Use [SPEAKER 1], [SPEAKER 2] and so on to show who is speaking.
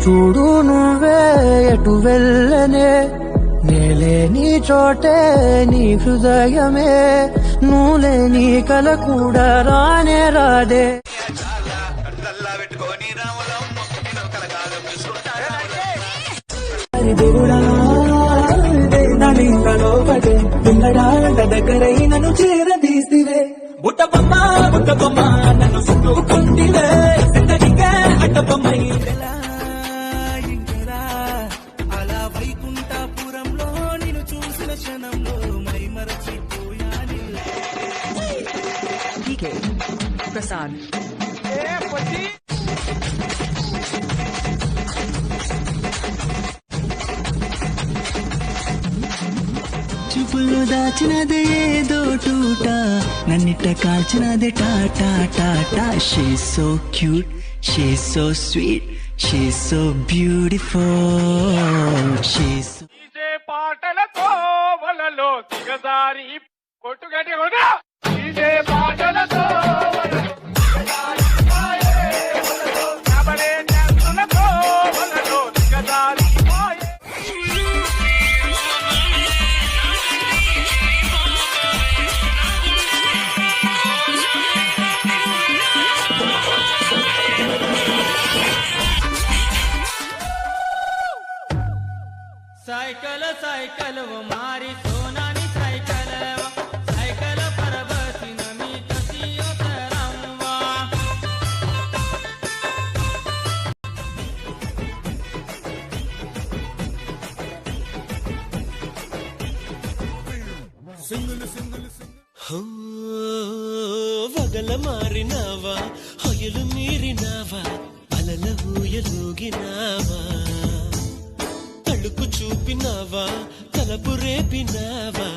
[SPEAKER 1] చూడు నువ్వే ఎటు వెళ్ళనే నేలే నీ చోటే నీ హృదయమే నువ్వులే నీ కల కూడా రానే రాదే
[SPEAKER 2] దగ్గరై నన్ను చేరదీసివే బుట్ట బొమ్మ నన్ను చుట్టుకుంటివే అడ్డబొమ్మై అలా వైకుంఠపురంలో నేను చూసిన క్షణంలో మై మరచిపోయాని
[SPEAKER 3] ప్రసాద్
[SPEAKER 2] చూపుల్లో దాచినదే ఏదో టూట నన్నిట్ట కాల్చినదే టాటా టాటా she so cute she so sweet she so beautiful she so
[SPEAKER 4] పాటలతో వలలో దిగదారి కొట్టుగడ్డి కూడా పాటలతో
[SPEAKER 2] साइकिल साइकिल वो मारी सोनानी साइकिल साइकिल पर बसी नमी तसियो तरंवा सिंगल सिंगल हो वगल मारिनावा होयलु मीरिनावा अलल హూయలూగినావా తలుపు చూపినావా తలపు రేపినావా